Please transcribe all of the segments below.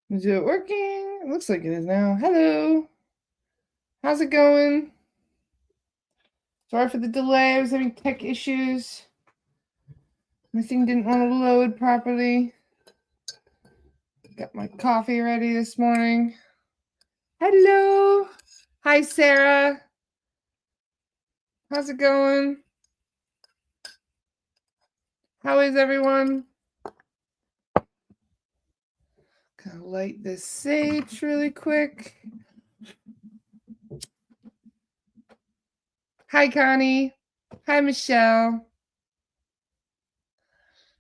Is it working? It looks like it is now. Hello. How's it going? Sorry for the delay. I was having tech issues. My thing didn't want to load properly. Got my coffee ready this morning. Hello. Hi, Sarah. How's it going? How is everyone? Gonna light this sage really quick. Hi, Connie. Hi, Michelle.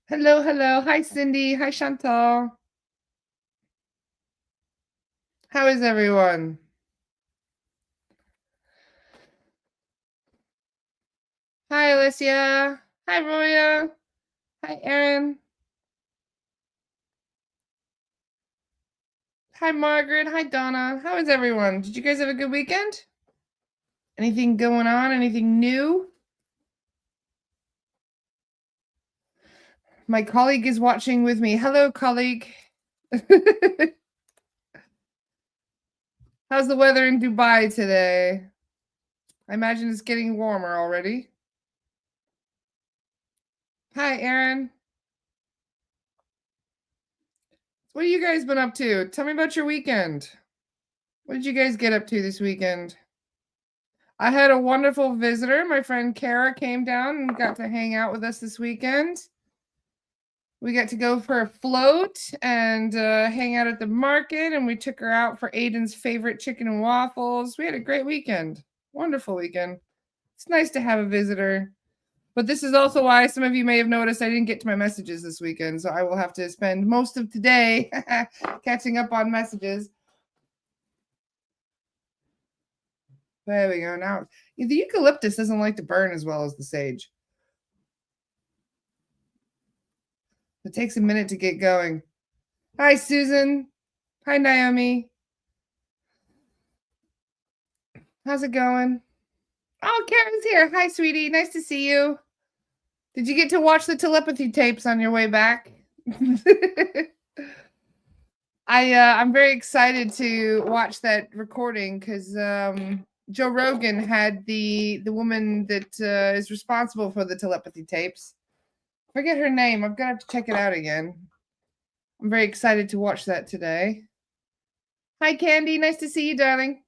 Hello, hello. Hi, Cindy. Hi, Chantal. How is everyone? Hi, Alicia. Hi, Roya. Hi, Erin. Hi, Margaret. Hi, Donna. How is everyone? Did you guys have a good weekend? Anything going on? Anything new? My colleague is watching with me. Hello, colleague. How's the weather in Dubai today? I imagine it's getting warmer already. Hi, Erin. What have you guys been up to? Tell me about your weekend. What did you guys get up to this weekend? I had a wonderful visitor. My friend Kara came down and got to hang out with us this weekend. We got to go for a float and hang out at the market, and we took her out for Aiden's favorite chicken and waffles. We had a great weekend. Wonderful weekend. It's nice to have a visitor. But this is also why some of you may have noticed I didn't get to my messages this weekend, so I will have to spend most of today catching up on messages. There we go. Now, the eucalyptus doesn't like to burn as well as the sage. It takes a minute to get going. Hi, Susan. Hi, Naomi. How's it going? Oh, Karen's here. Hi, sweetie. Nice to see you. Did you get to watch the telepathy tapes on your way back? I'm very excited to watch that recording because Joe Rogan had the woman that is responsible for the telepathy tapes. Forget her name. I'm gonna have to check it out again. I'm very excited to watch that today. Hi, Candy. Nice to see you, darling.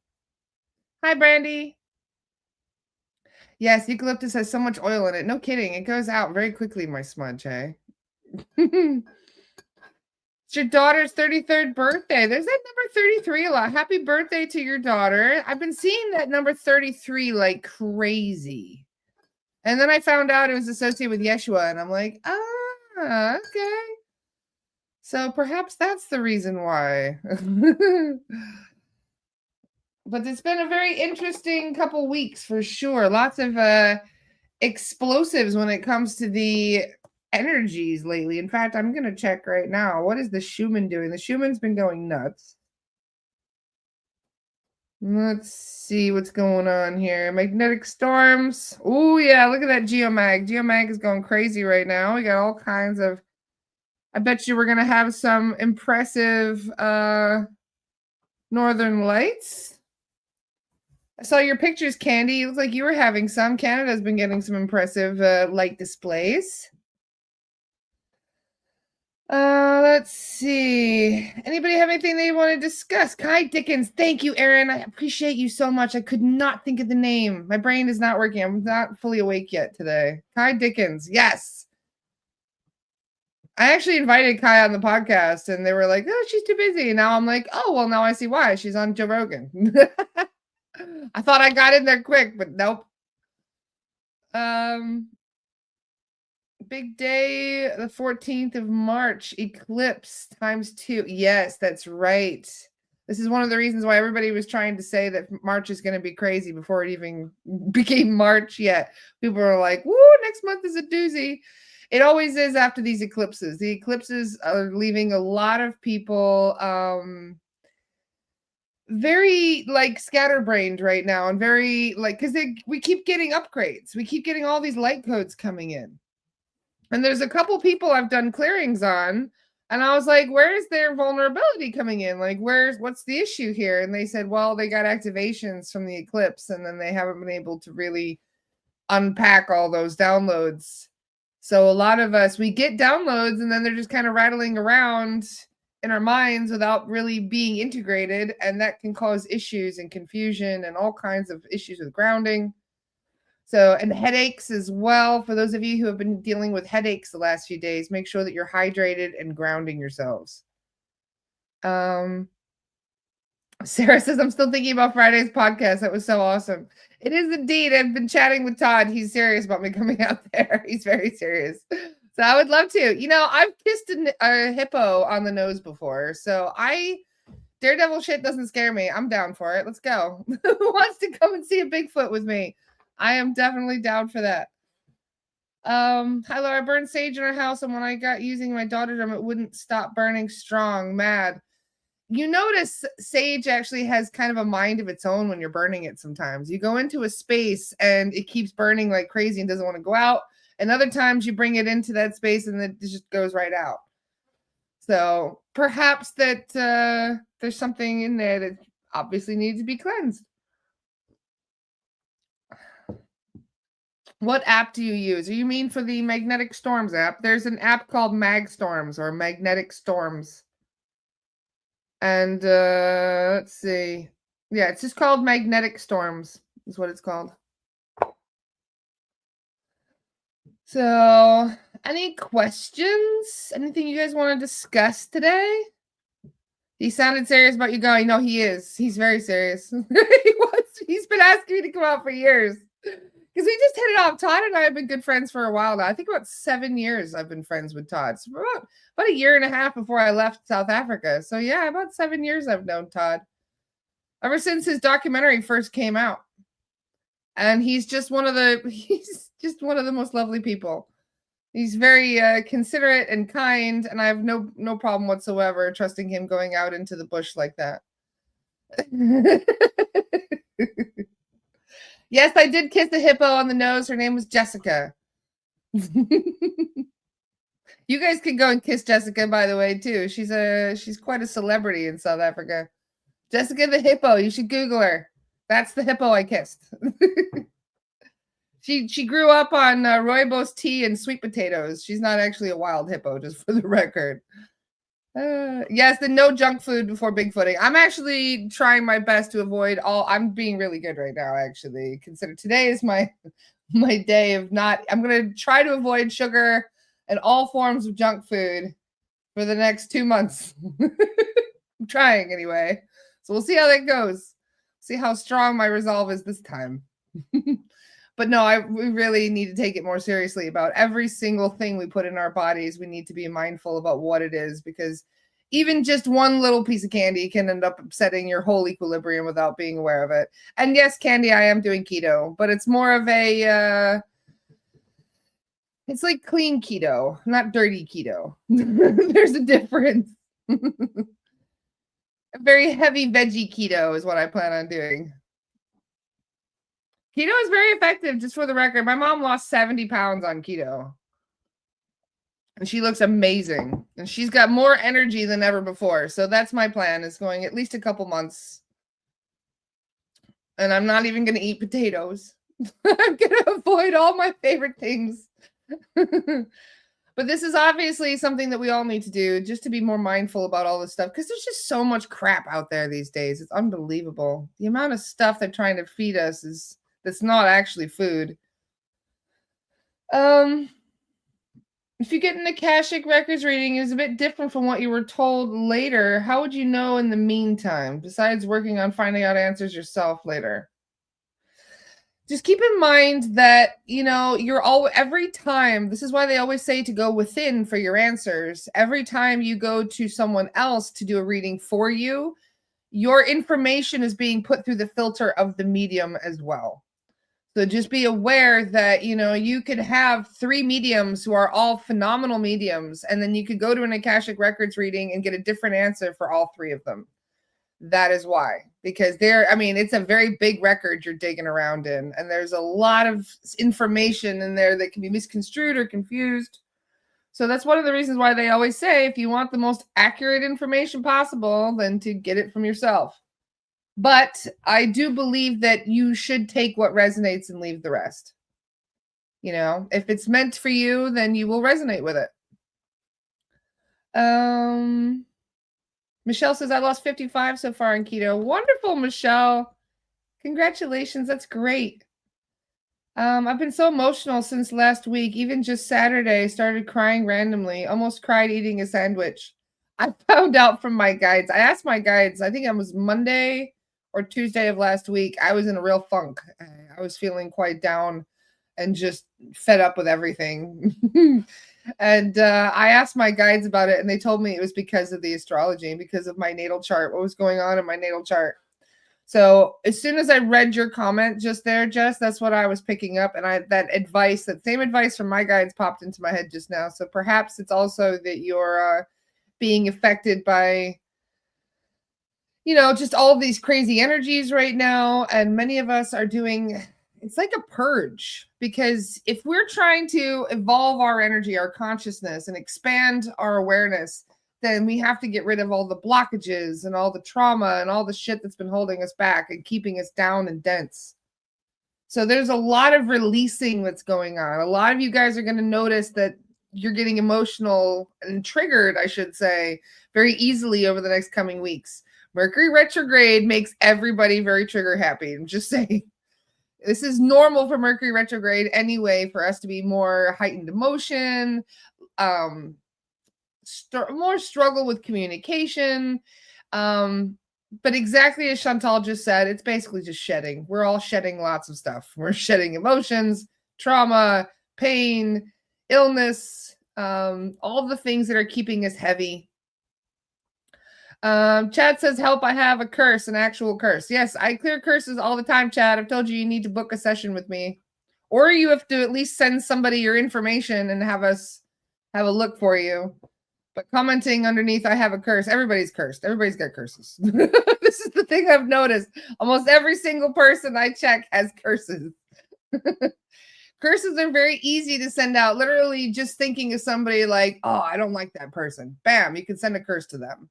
Hi, Brandy. Yes, eucalyptus has so much oil in it. No kidding. It goes out very quickly, my smudge, hey? It's your daughter's 33rd birthday. There's that number 33 a lot. Happy birthday to your daughter. I've been seeing that number 33 like crazy. And then I found out it was associated with Yeshua, and I'm like, okay. So perhaps that's the reason why. But it's been a very interesting couple weeks for sure. Lots of explosives when it comes to the energies lately. In fact, I'm going to check right now. What is the Schumann doing? The Schumann's been going nuts. Let's see what's going on here. Magnetic storms. Oh, yeah. Look at that geomag. Geomag is going crazy right now. We got all kinds of. I bet you we're going to have some impressive northern lights. I saw your pictures, Candy. It looks like you were having some. Canada's been getting some impressive light displays. Let's see. Anybody have anything they want to discuss? Kai Dickens. Thank you, Erin. I appreciate you so much. I could not think of the name. My brain is not working. I'm not fully awake yet today. Kai Dickens. Yes. I actually invited Kai on the podcast and they were like, oh, she's too busy. And now I'm like, oh, well, now I see why. She's on Joe Rogan. I thought I got in there quick, but nope. Big day, the 14th of March, eclipse times 2. Yes, that's right. This is one of the reasons why everybody was trying to say that March is going to be crazy before it even became March yet. People are like, woo, next month is a doozy. It always is after these eclipses. The eclipses are leaving a lot of people very like scatterbrained right now, and very like, because we keep getting upgrades. We keep getting all these light codes coming in. And there's a couple people I've done clearings on And I was like, where's their vulnerability coming in? Like, what's the issue here? And they said, well, they got activations from the eclipse, and then they haven't been able to really unpack all those downloads. So a lot of us, we get downloads and then they're just kind of rattling around in our minds without really being integrated. And that can cause issues and confusion and all kinds of issues with grounding. So, and headaches as well. For those of you who have been dealing with headaches the last few days, make sure that you're hydrated and grounding yourselves. Sarah says, I'm still thinking about Friday's podcast. That was so awesome. It is indeed. I've been chatting with Todd. He's serious about me coming out there. He's very serious. So I would love to. You know, I've kissed a hippo on the nose before. So Daredevil shit doesn't scare me. I'm down for it. Let's go. Who wants to come and see a Bigfoot with me? I am definitely down for that. Hi Laura, I burned sage in our house, and when I got using my daughter drum, it wouldn't stop burning strong. Mad. You notice sage actually has kind of a mind of its own when you're burning it sometimes. You go into a space and it keeps burning like crazy and doesn't want to go out. And other times you bring it into that space and it just goes right out. So perhaps that there's something in there that obviously needs to be cleansed. What app do you use? You mean for the Magnetic Storms app? There's an app called Mag Storms or Magnetic Storms. And let's see. Yeah, it's just called Magnetic Storms is what it's called. So, any questions? Anything you guys want to discuss today? He sounded serious about you going. No, he is. He's very serious. He's been asking me to come out for years. Because we just hit it off. Todd and I have been good friends for a while now. I think about 7 years I've been friends with Todd. So about a year and a half before I left South Africa. So yeah, about 7 years I've known Todd. Ever since his documentary first came out. And he's just one of the most lovely people. He's very considerate and kind, and I have no problem whatsoever trusting him going out into the bush like that. Yes, I did kiss a hippo on the nose. Her name was Jessica. You guys can go and kiss Jessica, by the way, too. She's quite a celebrity in South Africa. Jessica the hippo. You should Google her. That's the hippo I kissed. She grew up on rooibos tea and sweet potatoes. She's not actually a wild hippo, just for the record. Yes, the no junk food before bigfooting. I'm actually trying my best to avoid I'm being really good right now, actually. Consider today is my day of not. I'm going to try to avoid sugar and all forms of junk food for the next 2 months. I'm trying anyway. So we'll see how that goes. See how strong my resolve is this time. But no, we really need to take it more seriously about every single thing we put in our bodies. We need to be mindful about what it is, because even just one little piece of candy can end up upsetting your whole equilibrium without being aware of it. And yes, Candy, I am doing keto, but it's more of a, it's like clean keto, not dirty keto. There's a difference. A very heavy veggie keto is what I plan on doing. Keto is very effective, just for the record. My mom lost 70 pounds on keto. And she looks amazing. And she's got more energy than ever before. So that's my plan, is going at least a couple months. And I'm not even going to eat potatoes. I'm going to avoid all my favorite things. But this is obviously something that we all need to do, just to be more mindful about all this stuff, because there's just so much crap out there these days. It's unbelievable. The amount of stuff they're trying to feed us that's not actually food. If you get an Akashic Records reading, is a bit different from what you were told later. How would you know in the meantime, besides working on finding out answers yourself later? Just keep in mind that, every time, this is why they always say to go within for your answers. Every time you go to someone else to do a reading for you, your information is being put through the filter of the medium as well. So just be aware that, you could have 3 mediums who are all phenomenal mediums, and then you could go to an Akashic Records reading and get a different answer for all 3 of them. That is why, because it's a very big record you're digging around in, and there's a lot of information in there that can be misconstrued or confused. So that's one of the reasons why they always say if you want the most accurate information possible, then to get it from yourself. But I do believe that you should take what resonates and leave the rest. You know, if it's meant for you, then you will resonate with it. Michelle says, I lost 55 so far in keto. Wonderful, Michelle. Congratulations. That's great. I've been so emotional since last week. Even just Saturday, started crying randomly. Almost cried eating a sandwich. I found out from my guides. I asked my guides, I think it was Monday or Tuesday of last week. I was in a real funk. I was feeling quite down and just fed up with everything. And I asked my guides about it, and they told me it was because of the astrology, because of my natal chart, what was going on in my natal chart. So as soon as I read your comment just there, Jess, that's what I was picking up. And that same advice from my guides popped into my head just now. So perhaps it's also that you're being affected by, you know, just all of these crazy energies right now. And many of us are doing, it's like a purge, because if we're trying to evolve our energy, our consciousness, and expand our awareness, then we have to get rid of all the blockages and all the trauma and all the shit that's been holding us back and keeping us down and dense. So there's a lot of releasing that's going on. A lot of you guys are going to notice that you're getting emotional and triggered, I should say, very easily over the next coming weeks. Mercury retrograde makes everybody very trigger happy. I'm just saying. This is normal for Mercury retrograde anyway, for us to be more heightened emotion, more struggle with communication. But exactly as Chantal just said, it's basically just shedding. We're all shedding lots of stuff. We're shedding emotions, trauma, pain, illness, all the things that are keeping us heavy. Chad says, help, I have a curse, an actual curse. Yes, I clear curses all the time, Chad. I've told you need to book a session with me. Or you have to at least send somebody your information and have us have a look for you. But commenting underneath, I have a curse. Everybody's cursed. Everybody's got curses. This is the thing I've noticed. Almost every single person I check has curses. Curses are very easy to send out. Literally just thinking of somebody like, oh, I don't like that person. Bam, you can send a curse to them.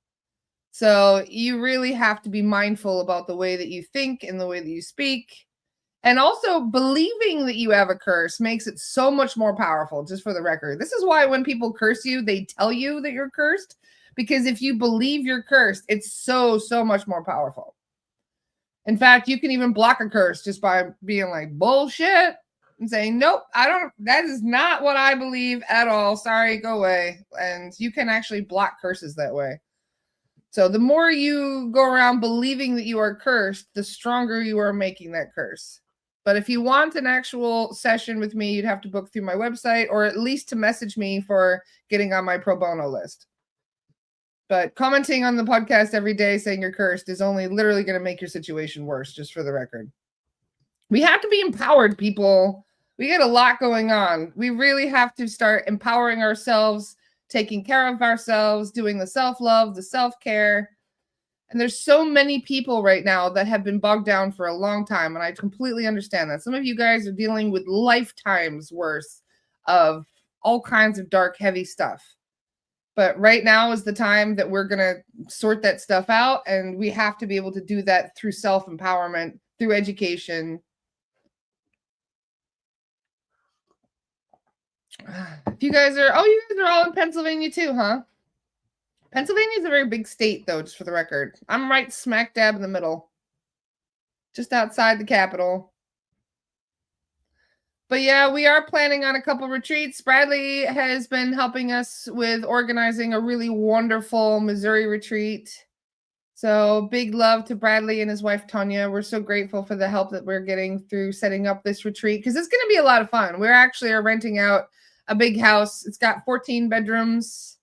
So you really have to be mindful about the way that you think and the way that you speak. And also believing that you have a curse makes it so much more powerful, just for the record. This is why when people curse you, they tell you that you're cursed. Because if you believe you're cursed, it's so much more powerful. In fact, you can even block a curse just by being like, bullshit, and saying, nope, that is not what I believe at all. Sorry, go away. And you can actually block curses that way. So the more you go around believing that you are cursed, the stronger you are making that curse. But if you want an actual session with me, you'd have to book through my website, or at least to message me for getting on my pro bono list. But commenting on the podcast every day saying you're cursed is only literally going to make your situation worse, just for the record. We have to be empowered, people. We get a lot going on. We really have to start empowering ourselves, taking care of ourselves, doing the self-love, the self-care. And there's so many people right now that have been bogged down for a long time. And I completely understand that. Some of you guys are dealing with lifetimes worth of all kinds of dark, heavy stuff. But right now is the time that we're going to sort that stuff out. And we have to be able to do that through self-empowerment, through education. If you guys are, you guys are all in Pennsylvania too, huh? Pennsylvania is a very big state, though, just for the record. I'm right smack dab in the middle, just outside the capital. But yeah, we are planning on a couple retreats. Bradley has been helping us with organizing a really wonderful Missouri retreat. So big love to Bradley and his wife, Tanya. We're so grateful for the help that we're getting through setting up this retreat, because it's going to be a lot of fun. We're actually renting out a big house. It's got 14 bedrooms.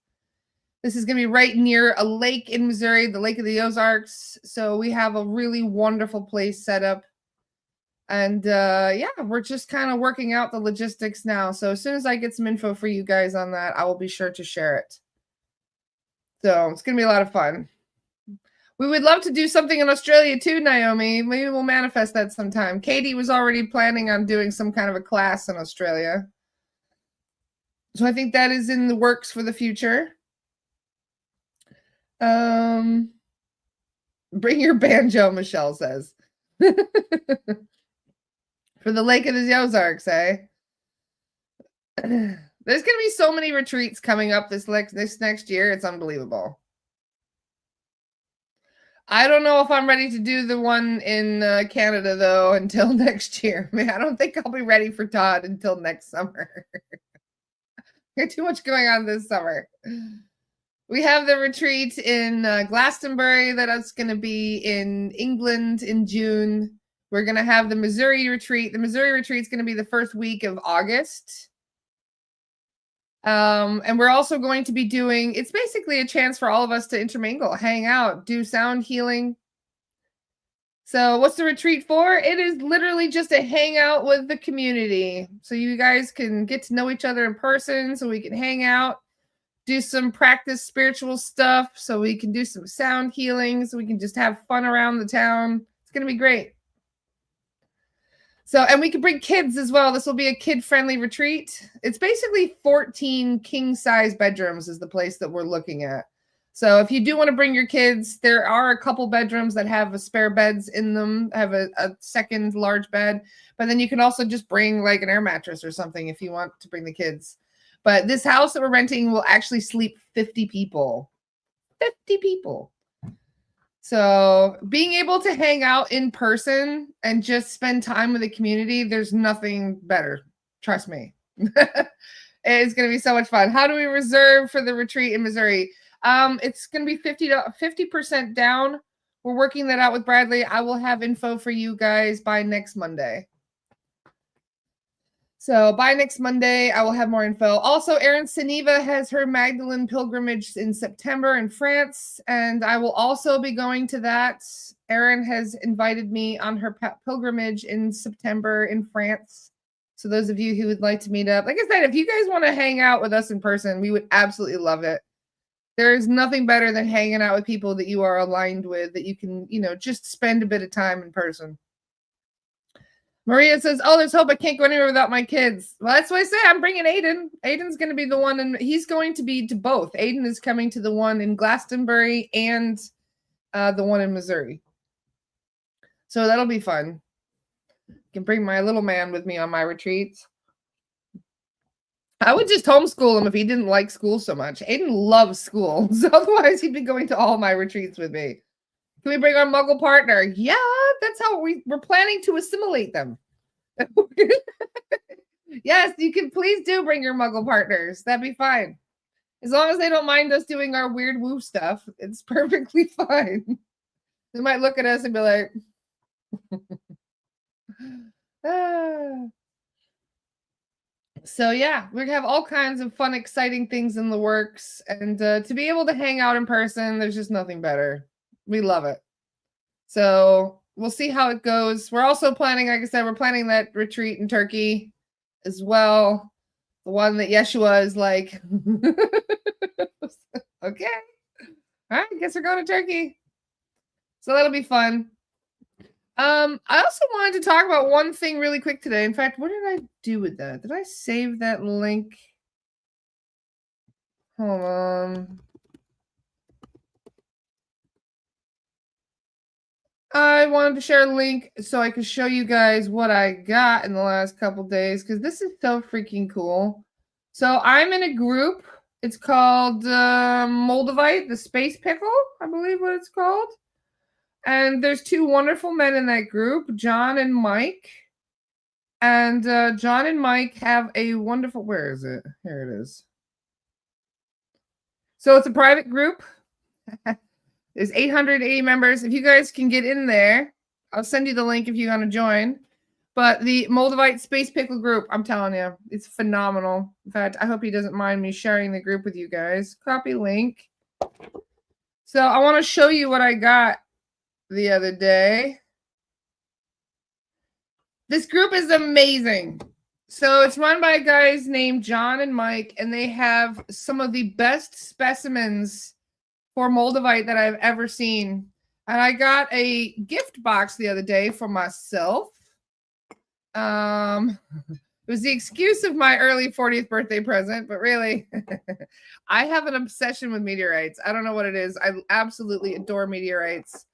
This is going to be right near a lake in Missouri, the Lake of the Ozarks. So we have a really wonderful place set up. And yeah, we're just kind of working out the logistics now. So as soon as I get some info for you guys on that, I will be sure to share it. So it's going to be a lot of fun. We would love to do something in Australia too, Naomi. Maybe we'll manifest that sometime. Katie was already planning on doing some kind of a class in Australia. So I think that is in the works for the future. Bring your banjo, Michelle says. For the Lake of the Ozarks, eh? There's going to be so many retreats coming up this next year. It's unbelievable. I don't know if I'm ready to do the one in Canada, though, until next year. I mean, I don't think I'll be ready for Todd until next summer. Got too much going on this summer. We have the retreat in Glastonbury that's going to be in England in June. We're going to have the Missouri retreat. The Missouri retreat is going to be the first week of August. And we're also going to be doing, it's basically a chance for all of us to intermingle, hang out, do sound healing. So what's the retreat for? It is literally just a hangout with the community. So you guys can get to know each other in person, so we can hang out, do some practice spiritual stuff, so we can do some sound healing, so we can just have fun around the town. It's going to be great. So, and we can bring kids as well. This will be a kid-friendly retreat. It's basically 14 king-size bedrooms is the place that we're looking at. So if you do want to bring your kids, there are a couple bedrooms that have a spare beds in them, have a second large bed. But then you can also just bring like an air mattress or something if you want to bring the kids. But this house that we're renting will actually sleep 50 people. 50 people. So being able to hang out in person and just spend time with the community, there's nothing better. Trust me. It's going to be so much fun. How do we reserve for the retreat in Missouri? It's going to be 50% down. We're working that out with Bradley. I will have info for you guys by next Monday. So by next Monday, I will have more info. Also, Erin Seneva has her Magdalene pilgrimage in September in France, and I will also be going to that. Erin has invited me on her pilgrimage in September in France. So those of you who would like to meet up, like I said, if you guys want to hang out with us in person, we would absolutely love it. There's nothing better than hanging out with people that you are aligned with, that you can, just spend a bit of time in person. Maria says, oh, there's hope. I can't go anywhere without my kids. Well, that's what I say. I'm bringing Aiden. Aiden's going to be the one, and he's going to be to both. Aiden is coming to the one in Glastonbury and the one in Missouri. So that'll be fun. I can bring my little man with me on my retreats. I would just homeschool him if he didn't like school so much. Aiden loves school. So otherwise, he'd be going to all my retreats with me. Can we bring our Muggle partner? Yeah, that's how we're planning to assimilate them. Yes, you can please do bring your Muggle partners. That'd be fine. As long as they don't mind us doing our weird woo stuff, it's perfectly fine. They might look at us and be like, ah. So yeah, we have all kinds of fun, exciting things in the works. And to be able to hang out in person, there's just nothing better. We love it. So we'll see how it goes. We're also planning, like I said, we're planning that retreat in Turkey as well. The one that Yeshua is like, okay. All right, guess we're going to Turkey. So that'll be fun. I also wanted to talk about one thing really quick today. In fact, what did I do with that? Did I save that link? Hold on. I wanted to share a link so I could show you guys what I got in the last couple days, because this is so freaking cool. So I'm in a group. It's called Moldavite, the Space Pickle, I believe what it's called. And there's two wonderful men in that group, John and Mike. And John and Mike have a wonderful, where is it? Here it is. So it's a private group. There's 880 members. If you guys can get in there, I'll send you the link if you want to join. But the Moldavite Space Pickle group, I'm telling you, it's phenomenal. In fact, I hope he doesn't mind me sharing the group with you guys. Copy link. So I want to show you what I got the other day. This group is amazing. So it's run by guys named John and Mike, and they have some of the best specimens for Moldavite that I've ever seen. And I got a gift box the other day for myself. It was the excuse of my early 40th birthday present, but really, I have an obsession with meteorites. I don't know what it is. I absolutely adore meteorites.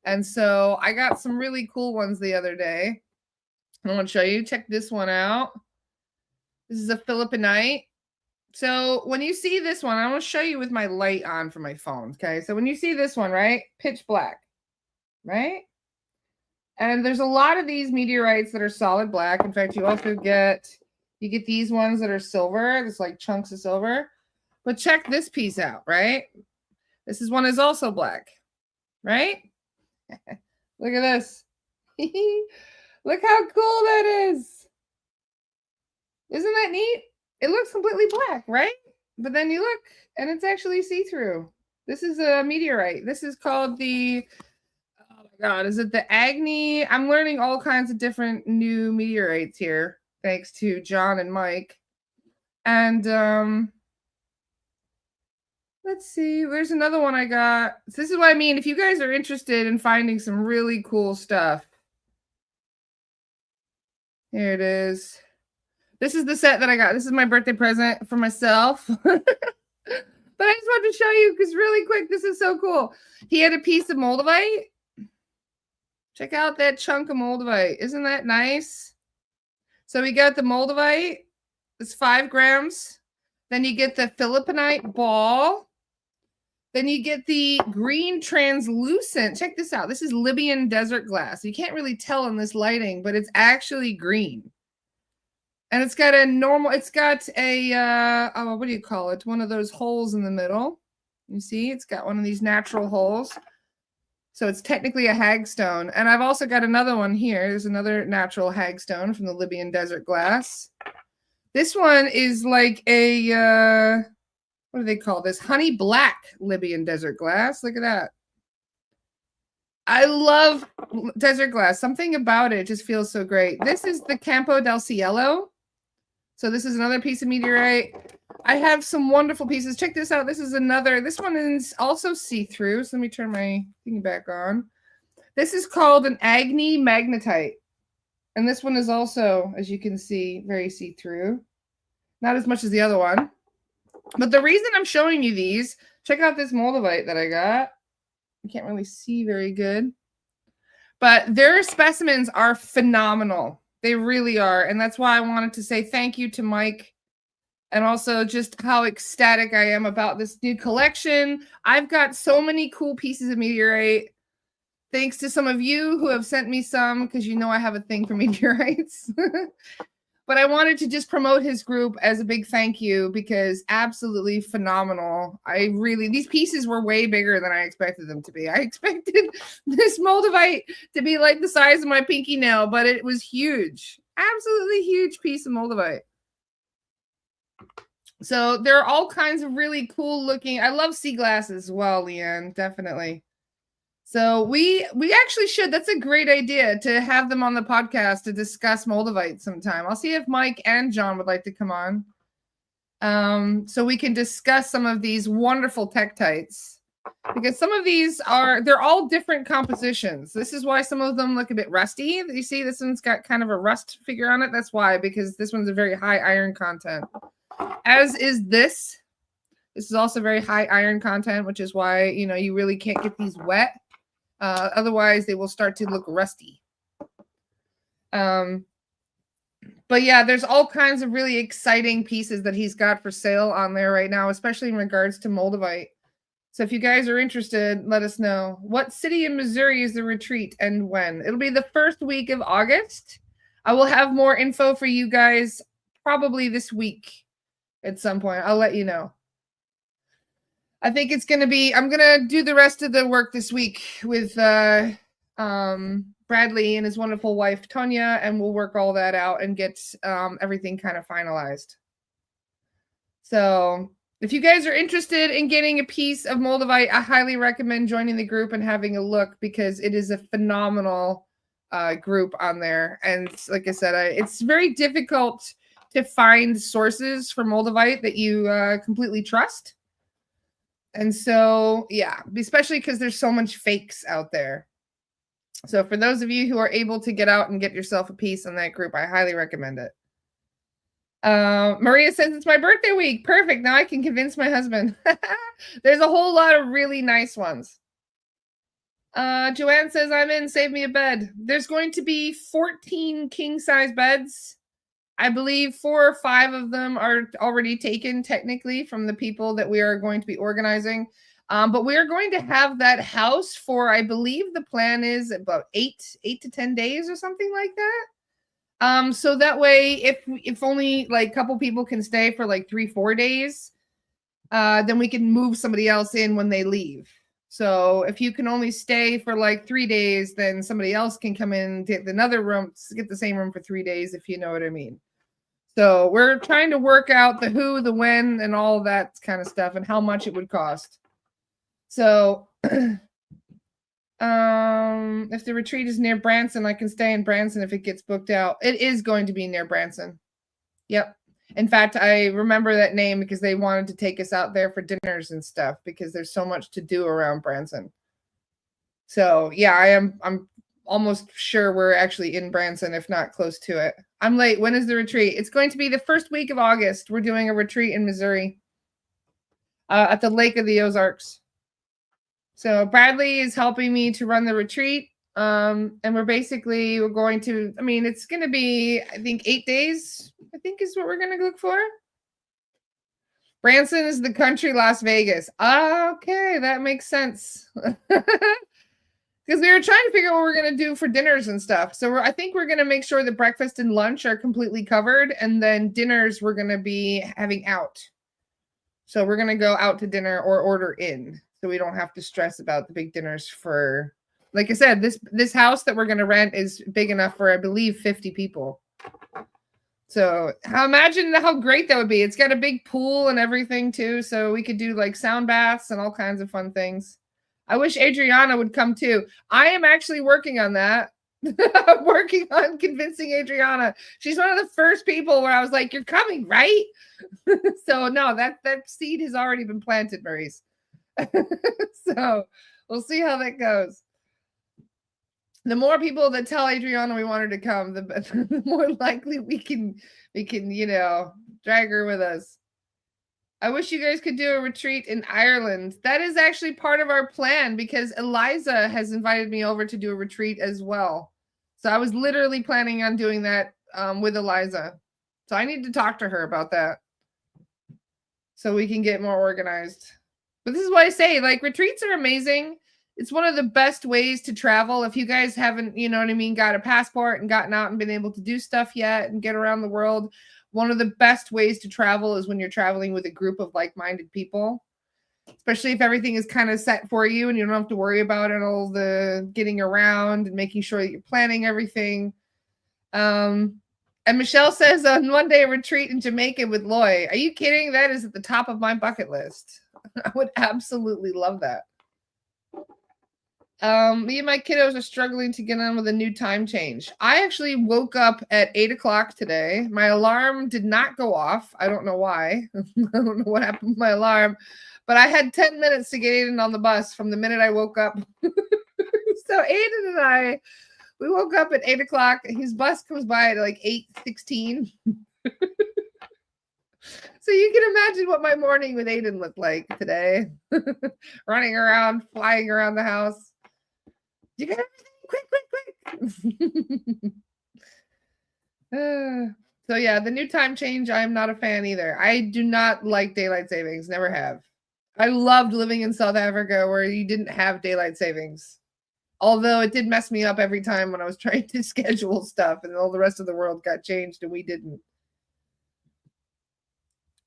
And so I got some really cool ones the other day. I want to show you. Check this one out. This is a Philippinite. So when you see this one, I want to show you with my light on for my phone. Okay. So when you see this one, right? Pitch black, right? And there's a lot of these meteorites that are solid black. In fact, you also get these ones that are silver. It's like chunks of silver. But check this piece out, right? This is one is also black, right? Look at this. Look how cool that is. Isn't that neat? It looks completely black, right? But then you look and it's actually see-through. This is a meteorite. This is called the, oh my God, is it the Agni? I'm learning all kinds of different new meteorites here, thanks to John and Mike. And let's see, there's another one I got. So this is what I mean. If you guys are interested in finding some really cool stuff, here it is. This is the set that I got. This is my birthday present for myself. But I just wanted to show you because really quick, this is so cool. He had a piece of moldavite. Check out that chunk of moldavite. Isn't that nice? So we got the moldavite. It's 5 grams. Then you get the Philippinite ball. Then you get the green translucent. Check this out. This is Libyan desert glass. You can't really tell in this lighting, but it's actually green. And it's got a normal, it's got a, oh, what do you call it? One of those holes in the middle. You see, it's got one of these natural holes. So it's technically a hagstone. And I've also got another one here. There's another natural hagstone from the Libyan desert glass. This one is like a, what do they call this? Honey black Libyan desert glass. Look at that. I love desert glass. Something about it just feels so great. This is the Campo del Cielo. So this is another piece of meteorite. I have some wonderful pieces. Check this out. This is another. This one is also see-through. So let me turn my thing back on. This is called an Agni magnetite. And this one is also, as you can see, very see-through. Not as much as the other one. But the reason I'm showing you these, check out this moldavite that I got. You can't really see very good. But their specimens are phenomenal. They really are. And that's why I wanted to say thank you to Mike. And also just how ecstatic I am about this new collection. I've got so many cool pieces of meteorite. Thanks to some of you who have sent me some, because you know I have a thing for meteorites. But I wanted to just promote his group as a big thank you because absolutely phenomenal. These pieces were way bigger than I expected them to be. I expected this moldavite to be like the size of my pinky nail, but it was huge. Absolutely huge piece of moldavite. So there are all kinds of really cool looking. I love sea glasses as well, Leanne, definitely. So we actually should. That's a great idea to have them on the podcast to discuss moldavite sometime. I'll see if Mike and John would like to come on. So we can discuss some of these wonderful tektites. Because some of these they're all different compositions. This is why some of them look a bit rusty. You see this one's got kind of a rust figure on it. That's why, because this one's a very high iron content. As is this. This is also very high iron content, which is why, you really can't get these wet. Otherwise, they will start to look rusty. But yeah, there's all kinds of really exciting pieces that he's got for sale on there right now, especially in regards to moldavite. So if you guys are interested, let us know. What city in Missouri is the retreat and when? It'll be the first week of August. I will have more info for you guys probably this week at some point. I'll let you know. I think it's going to be, I'm going to do the rest of the work this week with Bradley and his wonderful wife, Tonya, and we'll work all that out and get everything kind of finalized. So if you guys are interested in getting a piece of moldavite, I highly recommend joining the group and having a look because it is a phenomenal group on there. And like I said, it's very difficult to find sources for moldavite that you completely trust. And so, yeah, especially because there's so much fakes out there. So for those of you who are able to get out and get yourself a piece in that group, I highly recommend it. Maria says it's my birthday week. Perfect. Now I can convince my husband. There's a whole lot of really nice ones. Joanne says I'm in. Save me a bed. There's going to be 14 king-size beds. I believe 4 or 5 of them are already taken technically from the people that we are going to be organizing. But we are going to have that house for, I believe the plan is about 8 to 10 days or something like that. So that way, if only like a couple people can stay for like 3-4 days, then we can move somebody else in when they leave. So if you can only stay for like 3 days, then somebody else can come in and get another room, get the same room for 3 days, if you know what I mean. So we're trying to work out the who, the when, and all of that kind of stuff, and how much it would cost. So if the retreat is near Branson, I can stay in Branson if it gets booked out. It is going to be near Branson. Yep. In fact, I remember that name because they wanted to take us out there for dinners and stuff because there's so much to do around Branson. So yeah, I'm almost sure we're actually in Branson, if not close to it. I'm late. When is the retreat? It's going to be the first week of August. We're doing a retreat in Missouri at the Lake of the Ozarks. So Bradley is helping me to run the retreat. And we're going to, I mean, it's going to be, I think 8 days, I think is what we're going to look for. Branson is the country Las Vegas. Okay, that makes sense. Because we were trying to figure out what we're going to do for dinners and stuff. So I think we're going to make sure that breakfast and lunch are completely covered. And then dinners we're going to be having out. So we're going to go out to dinner or order in. So we don't have to stress about the big dinners for, like I said, this house that we're going to rent is big enough for, I believe, 50 people. So imagine how great that would be. It's got a big pool and everything too. So we could do like sound baths and all kinds of fun things. I wish Adriana would come too. I am actually working on that. I'm working on convincing Adriana. She's one of the first people where I was like, you're coming, right? So no, that seed has already been planted, Maurice. So we'll see how that goes. The more people that tell Adriana we want her to come, the more likely we can, drag her with us. I wish you guys could do a retreat in Ireland. That is actually part of our plan because Eliza has invited me over to do a retreat as well. So I was literally planning on doing that with Eliza. So I need to talk to her about that so we can get more organized. But this is why I say, like, retreats are amazing. It's one of the best ways to travel. If you guys haven't, got a passport and gotten out and been able to do stuff yet and get around the world, one of the best ways to travel is when you're traveling with a group of like-minded people, especially if everything is kind of set for you and you don't have to worry about it, all the getting around and making sure that you're planning everything. And Michelle says on one day retreat in Jamaica with Loy. Are you kidding? That is at the top of my bucket list. I would absolutely love that. Me and my kiddos are struggling to get on with a new time change. I actually woke up at 8 o'clock today. My alarm did not go off. I don't know why. I don't know what happened with my alarm, but I had 10 minutes to get Aiden on the bus from the minute I woke up. So Aiden and we woke up at 8 o'clock. His bus comes by at like 8:16. So you can imagine what my morning with Aiden looked like today. Running around, flying around the house. You got everything? Quick. So yeah, the new time change, I am not a fan either. I do not like daylight savings. Never have. I loved living in South Africa where you didn't have daylight savings. Although it did mess me up every time when I was trying to schedule stuff and all the rest of the world got changed and we didn't.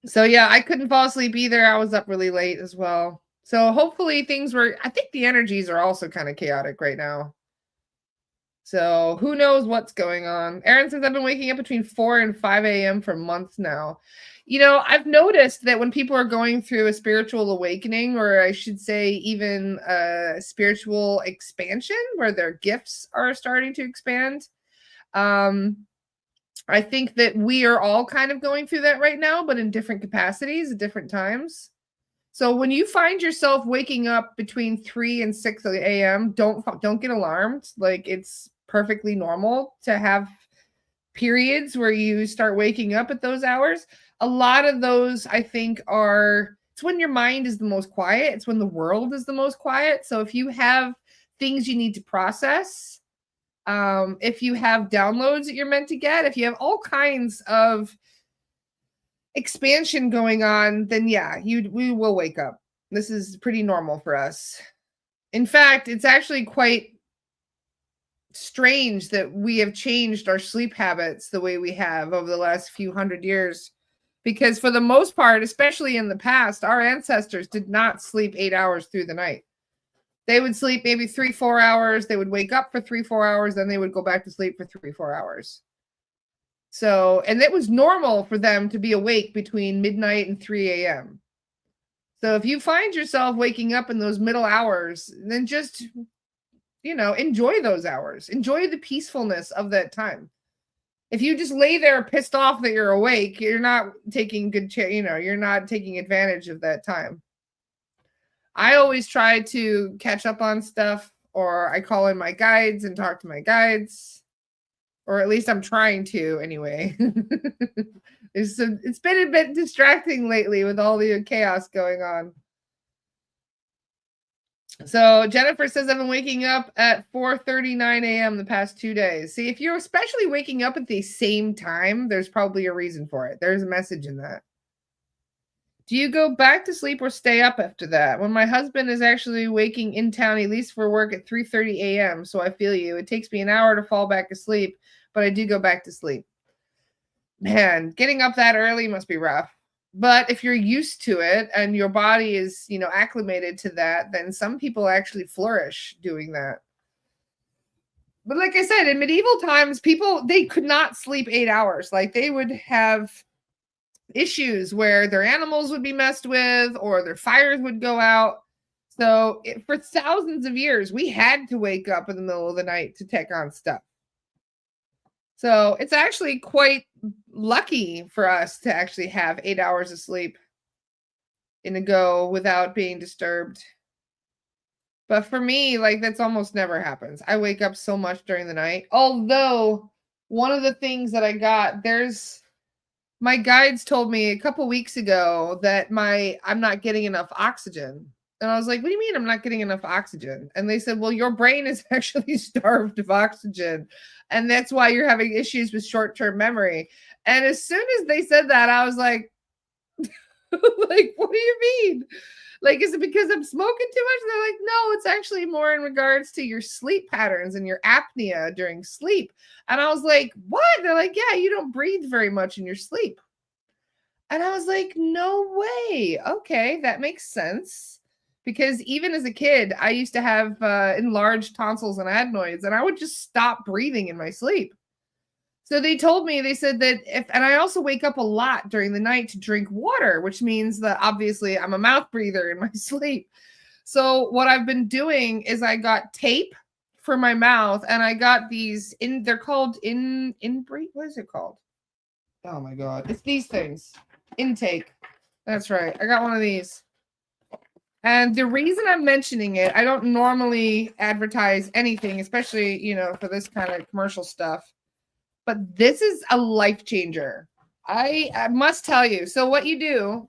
So yeah, I couldn't fall asleep either. I was up really late as well. So hopefully I think the energies are also kind of chaotic right now. So who knows what's going on. Aaron says, I've been waking up between 4 and 5 a.m. for months now. I've noticed that when people are going through a spiritual awakening, or I should say even a spiritual expansion where their gifts are starting to expand, I think that we are all kind of going through that right now, but in different capacities at different times. So when you find yourself waking up between 3 and 6 a.m., don't get alarmed. Like, it's perfectly normal to have periods where you start waking up at those hours. A lot of those, I think, it's when your mind is the most quiet. It's when the world is the most quiet. So if you have things you need to process, if you have downloads that you're meant to get, if you have all kinds of expansion going on, then yeah, we will wake up. This is pretty normal for us. In fact, it's actually quite strange that we have changed our sleep habits the way we have over the last few hundred years, because for the most part, especially in the past, our ancestors did not sleep 8 hours through the night. They would sleep maybe 3-4 hours. They would wake up for 3-4 hours. Then they would go back to sleep for 3-4 hours. So, and it was normal for them to be awake between midnight and 3 a.m. So if you find yourself waking up in those middle hours, then just, enjoy those hours. Enjoy the peacefulness of that time. If you just lay there pissed off that you're awake, you're not taking you're not taking advantage of that time. I always try to catch up on stuff, or I call in my guides and talk to my guides, or at least I'm trying to anyway. It's been a bit distracting lately with all the chaos going on. So Jennifer says, I've been waking up at 4:39 a.m. the past 2 days. See, if you're especially waking up at the same time, there's probably a reason for it. There's a message in that. Do you go back to sleep or stay up after that? When my husband is actually waking in town, he leaves for work at 3:30 a.m., so I feel you. It takes me an hour to fall back asleep, but I do go back to sleep. Man, getting up that early must be rough. But if you're used to it and your body is, acclimated to that, then some people actually flourish doing that. But like I said, in medieval times, they could not sleep 8 hours. Like they would have issues where their animals would be messed with or their fires would go out. So for thousands of years, we had to wake up in the middle of the night to take on stuff. So it's actually quite lucky for us to actually have 8 hours of sleep in a go without being disturbed. But for me, like that's almost never happens. I wake up so much during the night. Although one of the things that I got, my guides told me a couple weeks ago that I'm not getting enough oxygen. And I was like, what do you mean I'm not getting enough oxygen? And they said, well, your brain is actually starved of oxygen. And that's why you're having issues with short-term memory. And as soon as they said that, I was like, like, what do you mean? Like, is it because I'm smoking too much? And they're like, no, it's actually more in regards to your sleep patterns and your apnea during sleep. And I was like, what? They're like, yeah, you don't breathe very much in your sleep. And I was like, no way. Okay, that makes sense. Because even as a kid, I used to have enlarged tonsils and adenoids, and I would just stop breathing in my sleep. So they told me, they said that and I also wake up a lot during the night to drink water, which means that obviously I'm a mouth breather in my sleep. So what I've been doing is I got tape for my mouth, and I got these they're called what is it called? Oh my God. It's these things. Intake. That's right. I got one of these. And the reason I'm mentioning it, I don't normally advertise anything, especially, for this kind of commercial stuff. But this is a life changer. I must tell you. So what you do,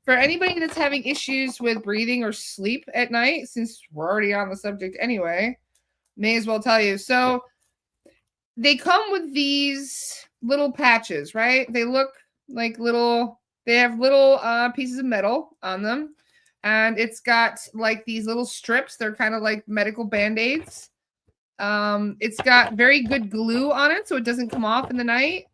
for anybody that's having issues with breathing or sleep at night, since we're already on the subject anyway, may as well tell you. So they come with these little patches, right? They look like they have little pieces of metal on them. And it's got like these little strips. They're kind of like medical Band-Aids. It's got very good glue on it, so it doesn't come off in the night.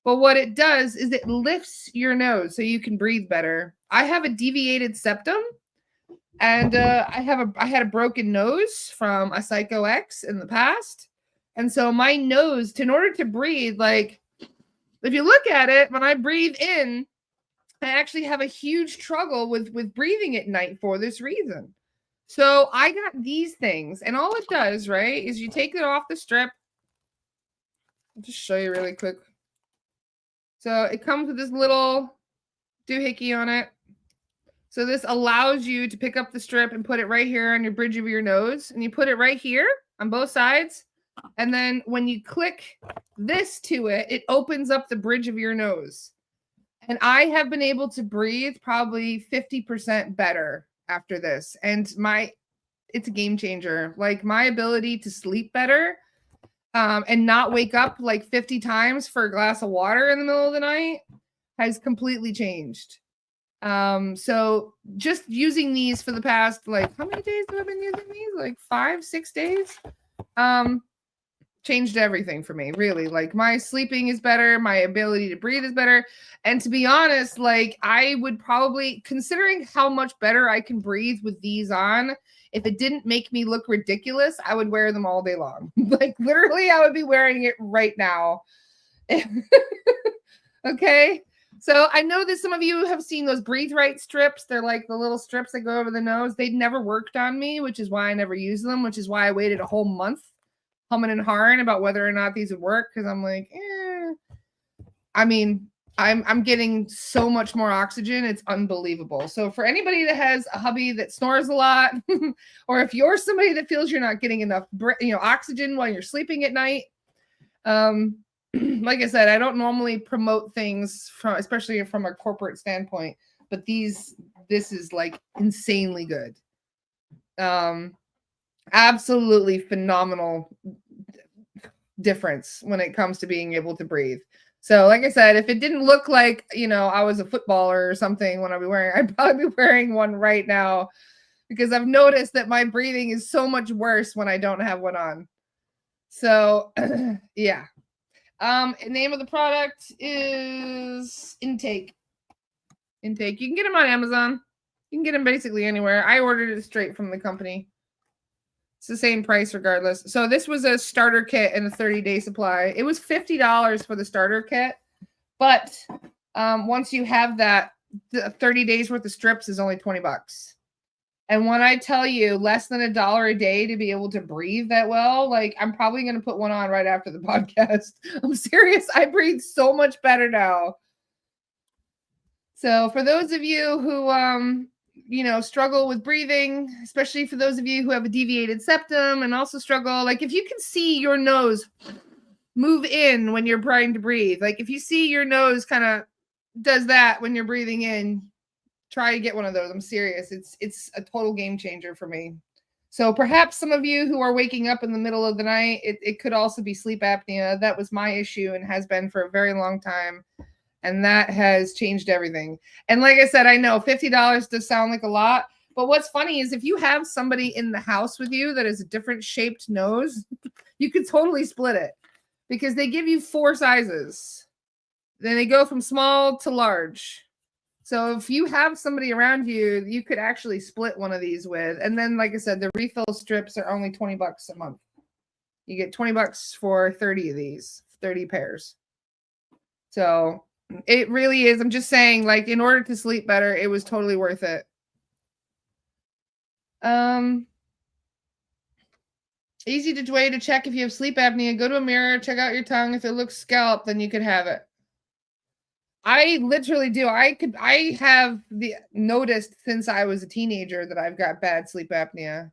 But what it does is it lifts your nose so you can breathe better. I have a deviated septum, and I had a broken nose from a Psycho X in the past. And so my nose, in order to breathe, like if you look at it, when I breathe in, I actually have a huge struggle with breathing at night for this reason. So I got these things, and all it does, right, is you take it off the strip. I'll just show you really quick. So it comes with this little doohickey on it. So this allows you to pick up the strip and put it right here on your bridge of your nose, and you put it right here on both sides, And then when you click this to it, it opens up the bridge of your nose. And I have been able to breathe probably 50% better after this. And it's a game changer. Like my ability to sleep better and not wake up like 50 times for a glass of water in the middle of the night has completely changed. So just using these for the past, like, how many days have I been using these? Like 5-6 days. Changed everything for me, really. Like my sleeping is better, my ability to breathe is better. And to be honest, like I would probably, considering how much better I can breathe with these on, if it didn't make me look ridiculous, I would wear them all day long. Like literally, I would be wearing it right now. Okay. So I know that some of you have seen those Breathe Right strips. They're like the little strips that go over the nose. They'd never worked on me, which is why I never used them, which is why I waited a whole month humming and hawing about whether or not these would work. Cause I'm like, I mean, I'm getting so much more oxygen. It's unbelievable. So for anybody that has a hubby that snores a lot, or if you're somebody that feels you're not getting enough, oxygen while you're sleeping at night, like I said, I don't normally promote things especially from a corporate standpoint, but this is like insanely good. Absolutely phenomenal difference when it comes to being able to breathe. So like I said, if it didn't look like, I was a footballer or something when I'd probably be wearing one right now, because I've noticed that my breathing is so much worse when I don't have one on. So yeah. Name of the product is Intake. You can get them on Amazon. You can get them basically anywhere. I ordered it straight from the company. It's the same price regardless. So this was a starter kit and a 30-day supply. It was $50 for the starter kit. But once you have that, the 30 days worth of strips is only $20. And when I tell you less than $1 a day to be able to breathe that well, like I'm probably going to put one on right after the podcast. I'm serious. I breathe so much better now. So for those of you who, struggle with breathing, especially for those of you who have a deviated septum and also struggle, like if you can see your nose move in when you're trying to breathe, like if you see your nose kind of does that when you're breathing in, try to get one of those. I'm serious. It's a total game changer for me. So perhaps some of you who are waking up in the middle of the night, it could also be sleep apnea. That was my issue and has been for a very long time. And that has changed everything. And like I said, I know $50 does sound like a lot, but what's funny is if you have somebody in the house with you that has a different shaped nose, you could totally split it because they give you 4 sizes. Then they go from small to large. So if you have somebody around you, you could actually split one of these with. And then, like I said, the refill strips are only $20 a month. You get $20 for 30 of these, 30 pairs. So it really is. I'm just saying, like, in order to sleep better, it was totally worth it. Easy way to check if you have sleep apnea. Go to a mirror, check out your tongue. If it looks scalloped, then you could have it. I literally do. I have noticed since I was a teenager that I've got bad sleep apnea.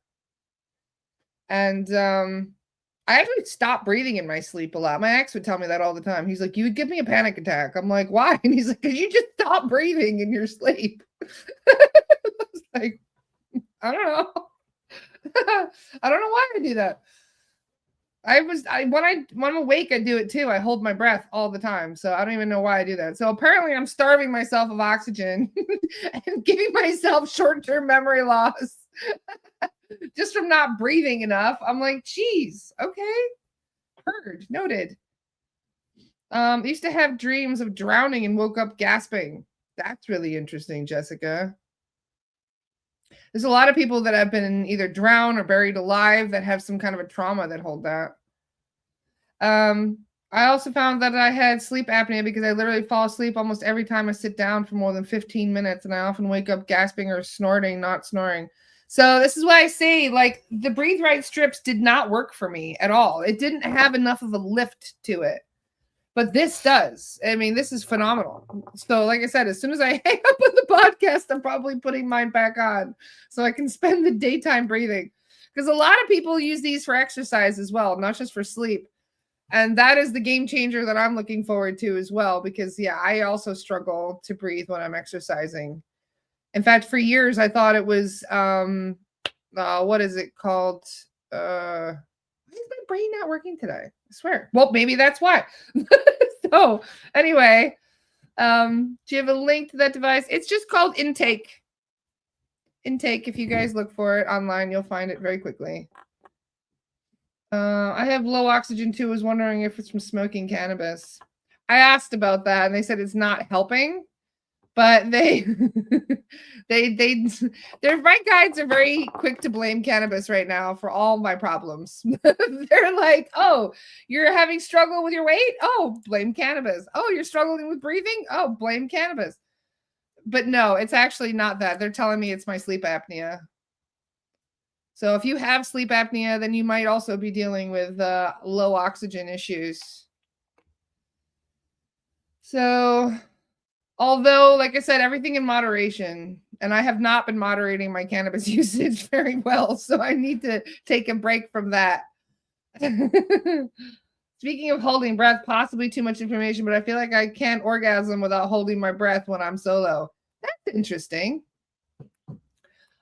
And I actually stopped breathing in my sleep a lot. My ex would tell me that all the time. He's like, you would give me a panic attack. I'm like, why? And he's like, because you just stop breathing in your sleep. I was like, I don't know. I don't know why I do that. When I'm awake, I do it too. I hold my breath all the time. So I don't even know why I do that. So apparently I'm starving myself of oxygen and giving myself short-term memory loss just from not breathing enough. I'm like, geez, okay. Heard, noted. Used to have dreams of drowning and woke up gasping. That's really interesting, Jessica. There's a lot of people that have been either drowned or buried alive that have some kind of a trauma that hold that. I also found that I had sleep apnea because I literally fall asleep almost every time I sit down for more than 15 minutes, and I often wake up gasping or snorting, not snoring. So this is why I say, like, the Breathe Right strips did not work for me at all. It didn't have enough of a lift to it. But this does. I mean, this is phenomenal. So like I said, as soon as I hang up with the podcast, I'm probably putting mine back on so I can spend the daytime breathing. Because a lot of people use these for exercise as well, not just for sleep. And that is the game changer that I'm looking forward to as well. Because, yeah, I also struggle to breathe when I'm exercising. In fact, for years, I thought it was, what is it called? Why is my brain not working today? I swear. Well, maybe that's why. So, anyway, do you have a link to that device? It's just called Intake. Intake. If you guys look for it online, you'll find it very quickly. I have low oxygen too. Was wondering if it's from smoking cannabis. I asked about that, and they said it's not helping. But their right guides are very quick to blame cannabis right now for all my problems. They're like, oh, you're having struggle with your weight? Oh, blame cannabis. Oh, you're struggling with breathing? Oh, blame cannabis. But no, it's actually not that. They're telling me it's my sleep apnea. So if you have sleep apnea, then you might also be dealing with low oxygen issues. So, although, like I said, everything in moderation, and I have not been moderating my cannabis usage very well, so I need to take a break from that. Speaking of holding breath, possibly too much information, but I feel like I can't orgasm without holding my breath when I'm solo. That's interesting.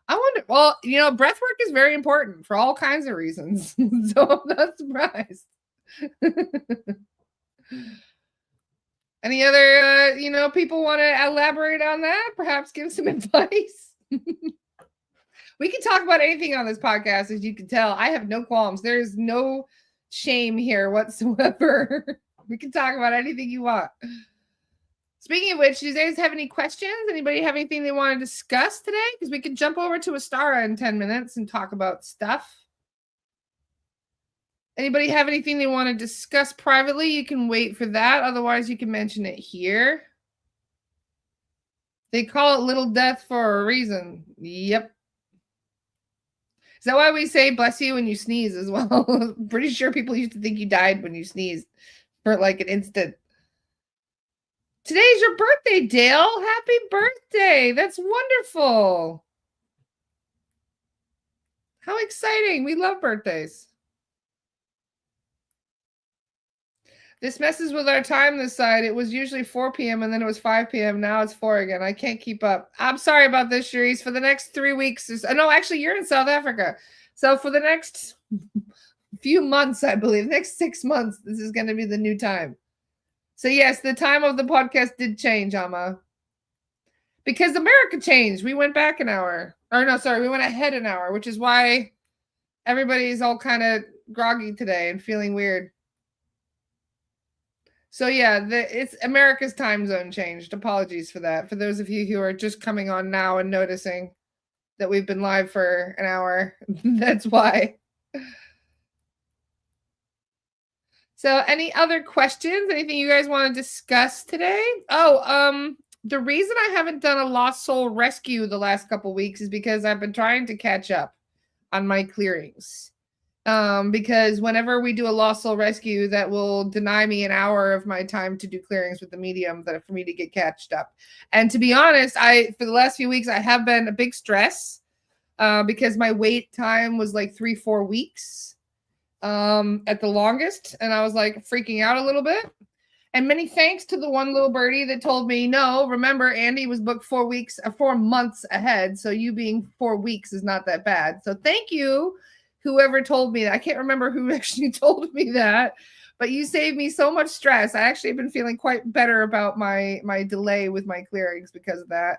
I wonder, well, breath work is very important for all kinds of reasons, so I'm not surprised. Any other, people want to elaborate on that? Perhaps give some advice? We can talk about anything on this podcast, as you can tell. I have no qualms. There's no shame here whatsoever. We can talk about anything you want. Speaking of which, do you guys have any questions? Anybody have anything they want to discuss today? Because we could jump over to Astara in 10 minutes and talk about stuff. Anybody have anything they want to discuss privately? You can wait for that. Otherwise, you can mention it here. They call it Little Death for a reason. Yep. Is that why we say bless you when you sneeze as well? Pretty sure people used to think you died when you sneezed for like an instant. Today's your birthday, Dale. Happy birthday. That's wonderful. How exciting. We love birthdays. This messes with our time this side. It was usually 4 p.m. and then it was 5 p.m. Now it's 4 again. I can't keep up. I'm sorry about this, Cherise. For the next 3 weeks. No, actually, you're in South Africa. So for the next few months, I believe, the next 6 months, this is going to be the new time. So yes, the time of the podcast did change, Amma. Because America changed. We went back an hour. Or no, sorry, we went ahead an hour, which is why everybody's all kind of groggy today and feeling weird. So yeah, it's America's time zone changed. Apologies for that. For those of you who are just coming on now and noticing that we've been live for an hour, that's why. So any other questions? Anything you guys want to discuss today? Oh, the reason I haven't done a Lost Soul rescue the last couple weeks is because I've been trying to catch up on my clearings. Because whenever we do a Lost Soul rescue, that will deny me an hour of my time to do clearings with the medium for me to get catched up. And to be honest, for the last few weeks, I have been a big stress because my wait time was like 3-4 weeks at the longest. And I was like freaking out a little bit. And many thanks to the one little birdie that told me, no, remember, Andy was booked 4 months ahead. So you being 4 weeks is not that bad. So thank you. Whoever told me that. I can't remember who actually told me that, but you saved me so much stress. I actually have been feeling quite better about my delay with my clearings because of that.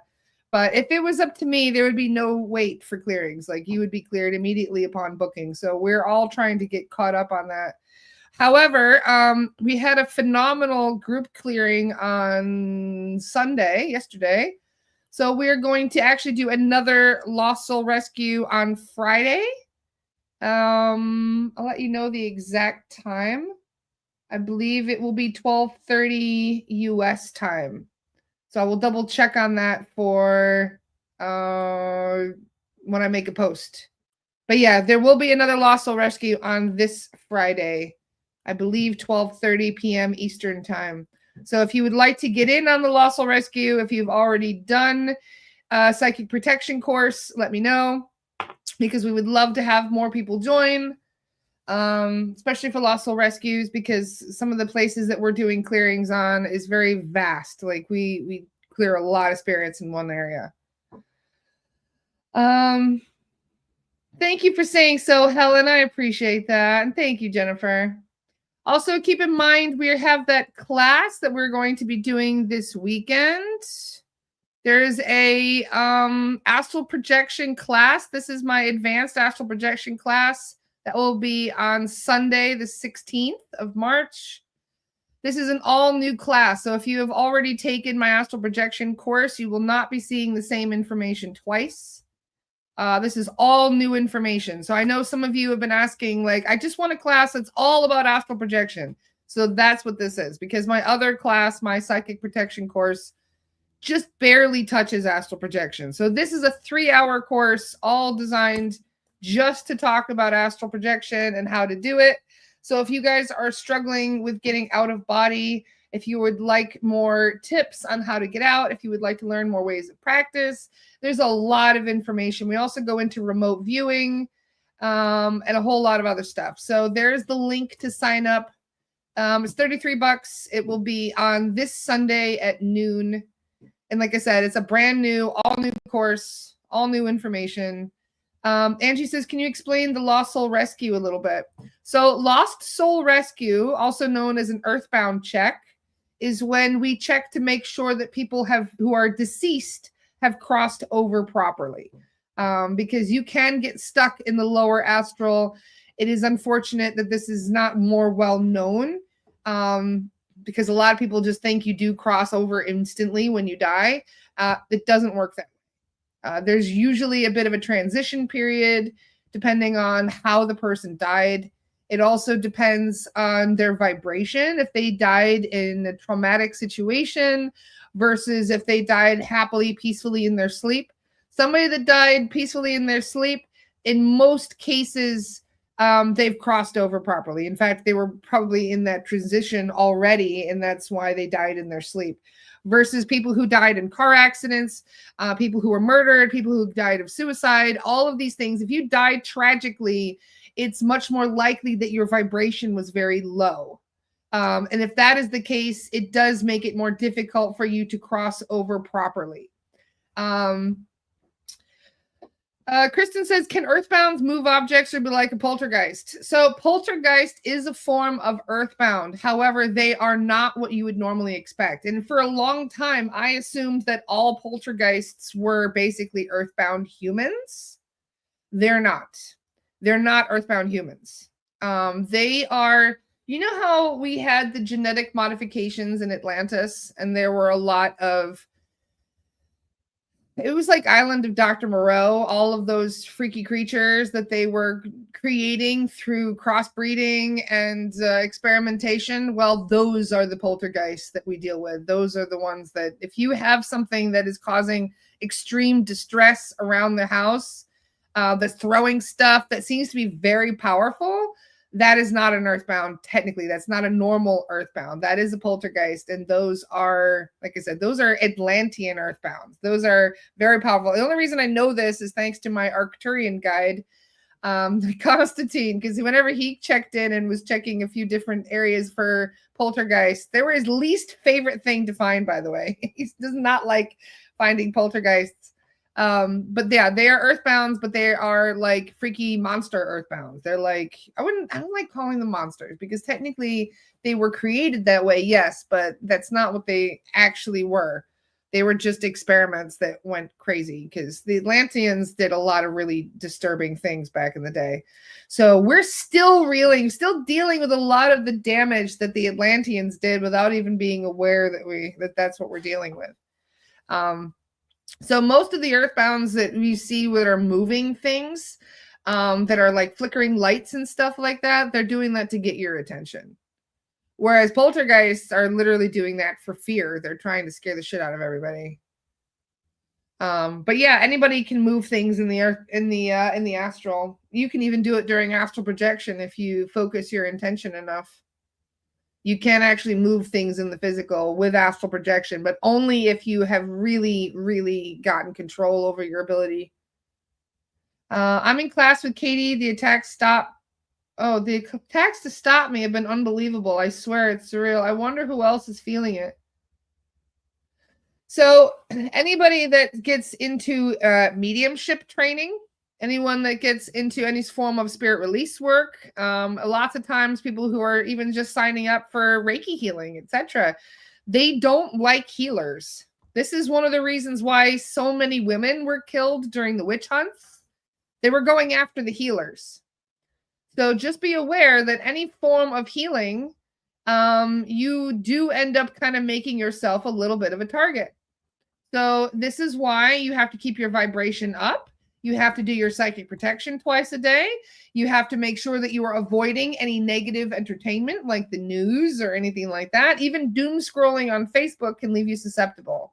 But if it was up to me, there would be no wait for clearings. Like you would be cleared immediately upon booking. So we're all trying to get caught up on that. However, we had a phenomenal group clearing on yesterday. So we're going to actually do another Lost Soul rescue on Friday. I'll let you know the exact time. I believe it will be 12:30 US time. So I will double check on that for when I make a post. But yeah, there will be another Lost Soul rescue on this Friday. I believe 12:30 p.m. Eastern time. So if you would like to get in on the Lost Soul rescue, if you've already done a psychic protection course, let me know. because we would love to have more people join, especially for Lost Soul Rescues, because some of the places that we're doing clearings on is very vast. Like we clear a lot of spirits in one area. Thank you for saying so, Helen. I appreciate that. And thank you, Jennifer. Also, keep in mind, we have that class that we're going to be doing this weekend. There's a astral projection class. This is my advanced astral projection class that will be on Sunday, the 16th of March. This is an all new class. So if you have already taken my astral projection course, you will not be seeing the same information twice. This is all new information. So I know some of you have been asking, like, I just want a class that's all about astral projection. So that's what this is, because my other class, my psychic protection course, just barely touches astral projection. So this is a 3-hour course, all designed just to talk about astral projection and how to do it. So if you guys are struggling with getting out of body, if you would like more tips on how to get out, if you would like to learn more ways of practice, there's a lot of information. We also go into remote viewing and a whole lot of other stuff. So there's the link to sign up. It's $33. It will be on this Sunday at noon. And like I said, it's a brand new, all new course, all new information. Angie says, can you explain the Lost Soul Rescue a little bit? So Lost Soul Rescue, also known as an earthbound check, is when we check to make sure that people who are deceased have crossed over properly. Because you can get stuck in the lower astral. It is unfortunate that this is not more well known, because a lot of people just think you do cross over instantly when you die. It doesn't work that way. There's usually a bit of a transition period depending on how the person died. It also depends on their vibration. If they died in a traumatic situation versus if they died happily, peacefully in their sleep. Somebody that died peacefully in their sleep, in most cases, they've crossed over properly. In fact, they were probably in that transition already, and that's why they died in their sleep. Versus people who died in car accidents, people who were murdered, people who died of suicide, all of these things. If you died tragically, it's much more likely that your vibration was very low. And if that is the case, it does make it more difficult for you to cross over properly. Kristen says, can earthbounds move objects or be like a poltergeist? So poltergeist is a form of earthbound. However, they are not what you would normally expect. And for a long time, I assumed that all poltergeists were basically earthbound humans. They're not. They're not earthbound humans. They are, you know how we had the genetic modifications in Atlantis, and there were a lot of, it was like Island of Dr. Moreau, all of those freaky creatures that they were creating through crossbreeding and experimentation. Well, those are the poltergeists that we deal with. Those are the ones that if you have something that is causing extreme distress around the house, that's throwing stuff that seems to be very powerful, that is not an earthbound. Technically, that's not a normal earthbound. That is a poltergeist. And those are, like I said, those are Atlantean earthbounds. Those are very powerful. The only reason I know this is thanks to my Arcturian guide, Constantine, because whenever he checked in and was checking a few different areas for poltergeists, they were his least favorite thing to find, by the way. He does not like finding poltergeists. But yeah, they are earthbounds, but they are like freaky monster earthbounds. They're like, I don't like calling them monsters because technically they were created that way. Yes, but that's not what they actually were. They were just experiments that went crazy because the Atlanteans did a lot of really disturbing things back in the day. So we're still dealing with a lot of the damage that the Atlanteans did without even being aware that that's what we're dealing with. So most of the earthbounds that we see that are moving things, that are like flickering lights and stuff like that, they're doing that to get your attention. Whereas poltergeists are literally doing that for fear. They're trying to scare the shit out of everybody. But yeah, anybody can move things in the astral. You can even do it during astral projection if you focus your intention enough. You can actually move things in the physical with astral projection, but only if you have really, really gotten control over your ability. I'm in class with Katie. The attacks stop. Oh, the attacks to stop me have been unbelievable. I swear it's surreal. I wonder who else is feeling it. So anybody that gets into mediumship training, anyone that gets into any form of spirit release work, lots of times people who are even just signing up for Reiki healing, etc., they don't like healers. This is one of the reasons why so many women were killed during the witch hunts. They were going after the healers. So just be aware that any form of healing, you do end up kind of making yourself a little bit of a target. So this is why you have to keep your vibration up. You have to do your psychic protection twice a day. You have to make sure that you are avoiding any negative entertainment like the news or anything like that. Even doom scrolling on Facebook can leave you susceptible.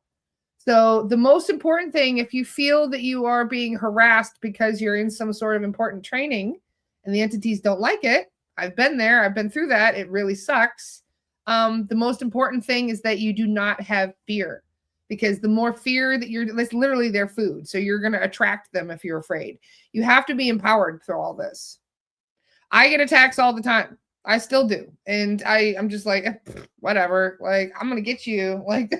So the most important thing, if you feel that you are being harassed because you're in some sort of important training and the entities don't like it, I've been there, I've been through that, it really sucks. The most important thing is that you do not have fear, because the more fear that that's literally their food. So you're going to attract them if you're afraid. You have to be empowered through all this. I get attacks all the time. I still do. And I'm just like, whatever, like, I'm going to get you, like,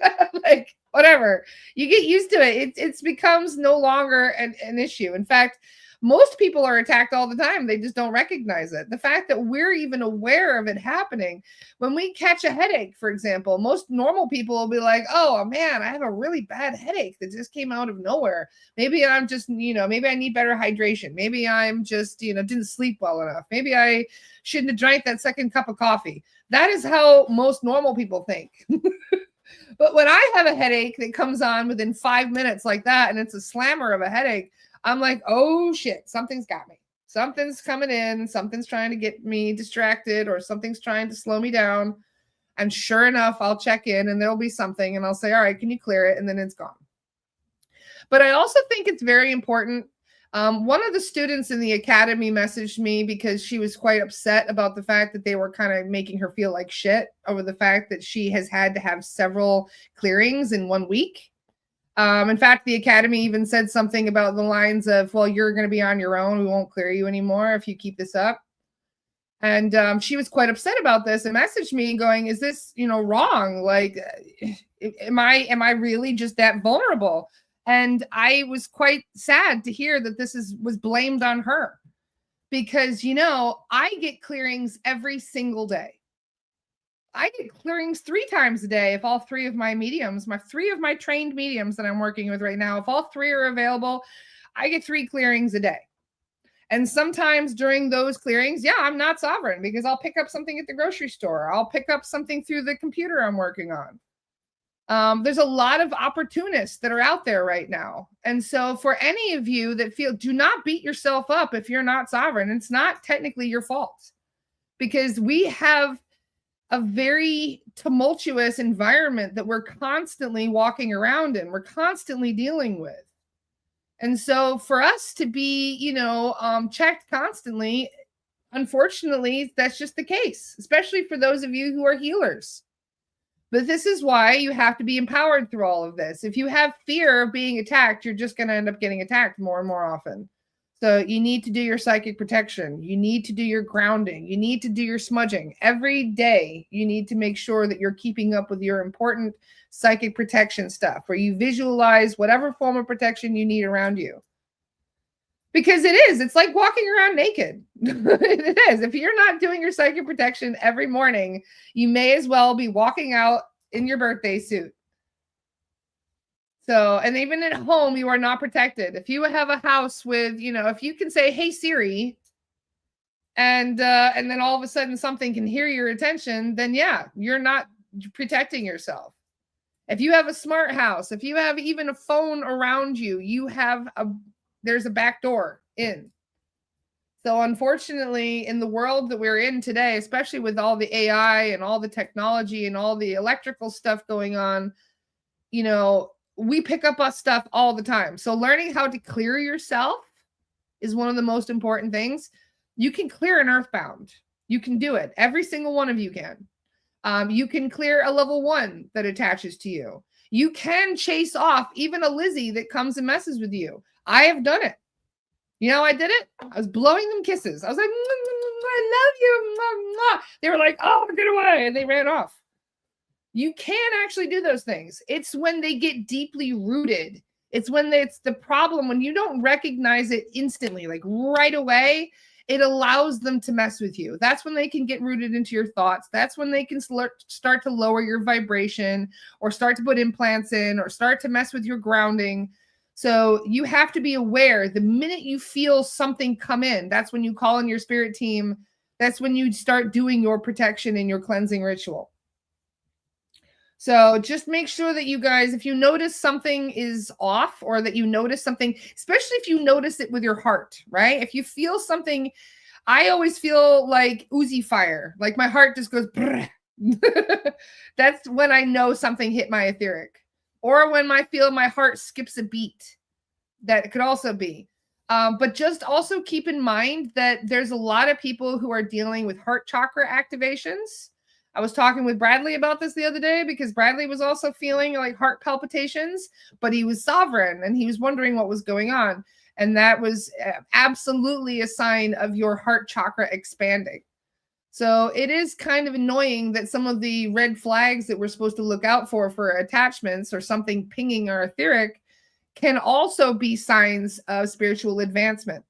like, whatever. You get used to it. It becomes no longer an issue. In fact, most people are attacked all the time. They just don't recognize it. The fact that we're even aware of it happening, when we catch a headache, for example, most normal people will be like, oh man, I have a really bad headache that just came out of nowhere. Maybe I'm just, maybe I need better hydration. Maybe I'm just, didn't sleep well enough. Maybe I shouldn't have drank that second cup of coffee. That is how most normal people think. But when I have a headache that comes on within 5 minutes like that, and it's a slammer of a headache, I'm like, oh shit, something's got me. Something's coming in. Something's trying to get me distracted, or something's trying to slow me down. And sure enough, I'll check in and there'll be something and I'll say, all right, can you clear it? And then it's gone. But I also think it's very important. One of the students in the academy messaged me because she was quite upset about the fact that they were kind of making her feel like shit over the fact that she has had to have several clearings in 1 week. In fact, the academy even said something about the lines of, well, you're going to be on your own. We won't clear you anymore if you keep this up. And she was quite upset about this and messaged me going, is this, wrong? Like, am I really just that vulnerable? And I was quite sad to hear that this was blamed on her, because, I get clearings every single day. I get clearings 3 times a day if all 3 of my mediums, 3 of my trained mediums that I'm working with right now, if all 3 are available, I get 3 clearings a day. And sometimes during those clearings, yeah, I'm not sovereign because I'll pick up something at the grocery store. I'll pick up something through the computer I'm working on. There's a lot of opportunists that are out there right now. And so for any of you that do not beat yourself up if you're not sovereign. It's not technically your fault, because we have a very tumultuous environment that we're constantly walking around in, we're constantly dealing with. And so for us to be, checked constantly, unfortunately, that's just the case, especially for those of you who are healers. But this is why you have to be empowered through all of this. If you have fear of being attacked, you're just going to end up getting attacked more and more often. So you need to do your psychic protection. You need to do your grounding. You need to do your smudging. Every day, you need to make sure that you're keeping up with your important psychic protection stuff, where you visualize whatever form of protection you need around you. Because it's like walking around naked. It is. If you're not doing your psychic protection every morning, you may as well be walking out in your birthday suit. So, and even at home, you are not protected. If you have a house with, if you can say, hey, Siri, and then all of a sudden something can hear your attention, then yeah, you're not protecting yourself. If you have a smart house, if you have even a phone around you, there's a back door in. So unfortunately, in the world that we're in today, especially with all the AI and all the technology and all the electrical stuff going on, we pick up on stuff all the time. So learning how to clear yourself is one of the most important things. You can clear an earthbound. You can do it. Every single one of you can. You can clear a level 1 that attaches to you. You can chase off even a Lizzie that comes and messes with you. I have done it. You know, I did it. I was blowing them kisses. I was like, I love you. They were like, oh, get away. And they ran off. You can actually do those things. It's when they get deeply rooted. It's when it's the problem, when you don't recognize it instantly, like right away, it allows them to mess with you. That's when they can get rooted into your thoughts. That's when they can start to lower your vibration or start to put implants in or start to mess with your grounding. So you have to be aware the minute you feel something come in, that's when you call in your spirit team. That's when you start doing your protection and your cleansing ritual. So just make sure that you guys, if you notice something is off or that you notice something, especially if you notice it with your heart, right? If you feel something, I always feel like oozy fire, like my heart just goes, that's when I know something hit my etheric. Or when I feel my heart skips a beat, that could also be. But just also keep in mind that there's a lot of people who are dealing with heart chakra activations. I was talking with Bradley about this the other day because Bradley was also feeling like heart palpitations, but he was sovereign and he was wondering what was going on. And that was absolutely a sign of your heart chakra expanding. So it is kind of annoying that some of the red flags that we're supposed to look out for attachments or something pinging our etheric can also be signs of spiritual advancement.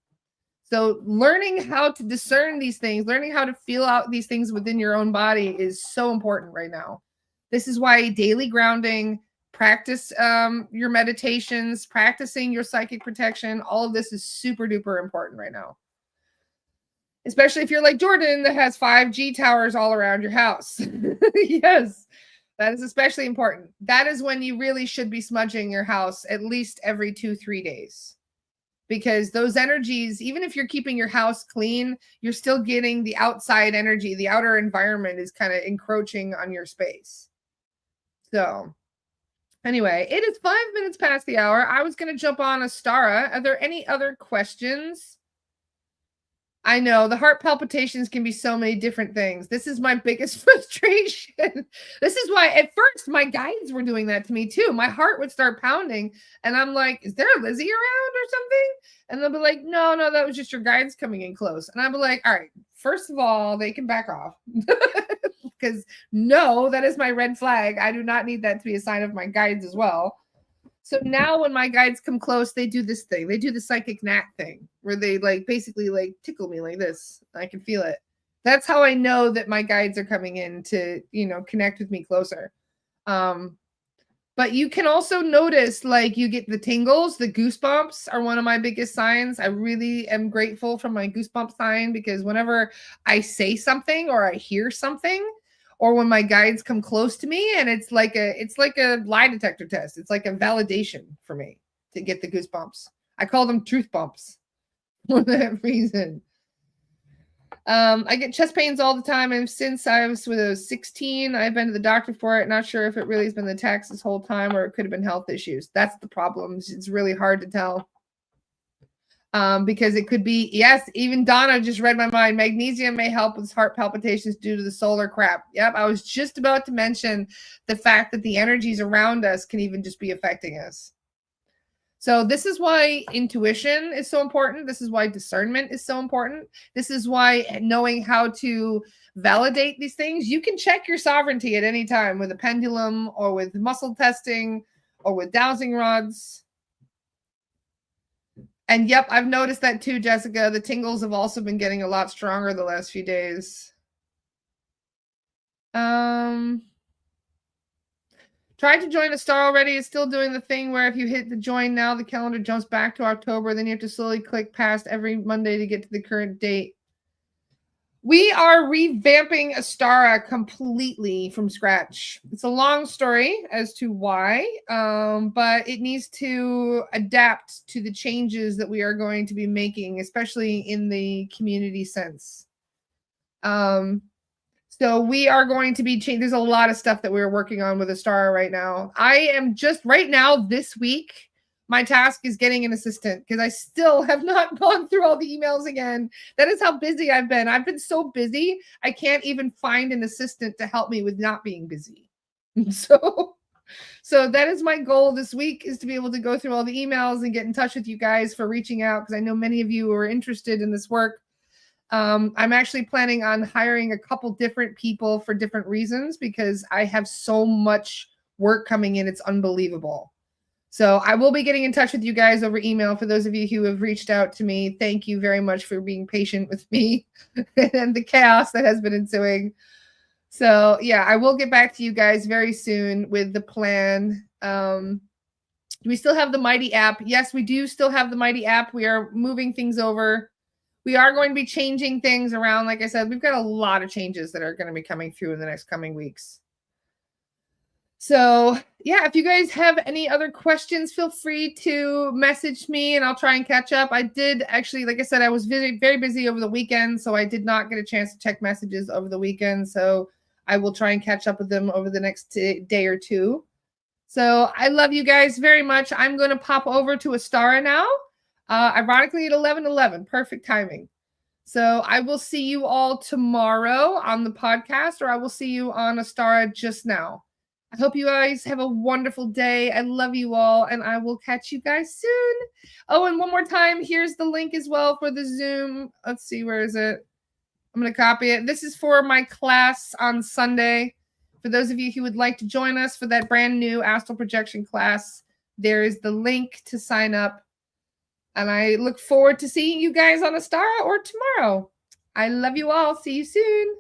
So learning how to discern these things, learning how to feel out these things within your own body is so important right now. This is why daily grounding, practice your meditations, practicing your psychic protection, all of this is super duper important right now. Especially if you're like Jordan that has 5G towers all around your house. Yes, that is especially important. That is when you really should be smudging your house at least every 2-3 days. Because those energies, even if you're keeping your house clean, you're still getting the outside energy. The outer environment is kind of encroaching on your space. So anyway, it is 5 minutes past the hour. I was going to jump on Astara. Are there any other questions? I know the heart palpitations can be so many different things. This is my biggest frustration. This is why at first my guides were doing that to me too. My heart would start pounding and I'm like, is there a Lizzie around or something? And they'll be like, no, that was just your guides coming in close. And I'll be like, all right, first of all, they can back off because no, that is my red flag. I do not need that to be a sign of my guides as well. So now when my guides come close, they do this thing. They do the psychic gnat thing where they like basically like tickle me like this. I can feel it. That's how I know that my guides are coming in to, connect with me closer. But you can also notice like you get the tingles, the goosebumps are one of my biggest signs. I really am grateful for my goosebump sign because whenever I say something or I hear something, or when my guides come close to me and it's like a lie detector test. It's like a validation for me to get the goosebumps. I call them truth bumps for that reason. I get chest pains all the time. And since I was 16, I've been to the doctor for it. Not sure if it really has been the attacks this whole time or it could have been health issues. That's the problem. It's really hard to tell. Because it could be, yes, even Donna just read my mind. Magnesium may help with heart palpitations due to the solar crap. Yep, I was just about to mention the fact that the energies around us can even just be affecting us. So this is why intuition is so important. This is why discernment is so important. This is why knowing how to validate these things. You can check your sovereignty at any time with a pendulum or with muscle testing or with dowsing rods. And yep, I've noticed that too, Jessica. The tingles have also been getting a lot stronger the last few days. Tried to join a star already. It's still doing the thing where if you hit the join now, the calendar jumps back to October. Then you have to slowly click past every Monday to get to the current date. We are revamping Astara completely from scratch. It's a long story as to why, but it needs to adapt to the changes that we are going to be making, especially in the community sense. So we are going to be changing. There's a lot of stuff that we're working on with Astara right now. I am just right now this week. My task is getting an assistant because I still have not gone through all the emails again. That is how busy I've been. I've been so busy, I can't even find an assistant to help me with not being busy. So So that is my goal this week, is to be able to go through all the emails and get in touch with you guys for reaching out, because I know many of you are interested in this work. I'm actually planning on hiring a couple different people for different reasons, because I have so much work coming in. It's unbelievable. So I will be getting in touch with you guys over email. For those of you who have reached out to me, thank you very much for being patient with me and the chaos that has been ensuing. So yeah, I will get back to you guys very soon with the plan. Do we still have the Mighty app? Yes, we do still have the Mighty app. We are moving things over. We are going to be changing things around. Like I said, we've got a lot of changes that are going to be coming through in the next coming weeks. So yeah, if you guys have any other questions, feel free to message me and I'll try and catch up. I did actually, like I said, I was very, very busy over the weekend, so I did not get a chance to check messages over the weekend. So I will try and catch up with them over the next day or two. So I love you guys very much. I'm going to pop over to Astara now. Ironically at 11:11, perfect timing. So I will see you all tomorrow on the podcast, or I will see you on Astara just now. I hope you guys have a wonderful day. I love you all, and I will catch you guys soon. Oh, and one more time, here's the link as well for the Zoom. Let's see, where is it? I'm going to copy it. This is for my class on Sunday. For those of you who would like to join us for that brand new astral projection class, there is the link to sign up. And I look forward to seeing you guys on Astara or tomorrow. I love you all. See you soon.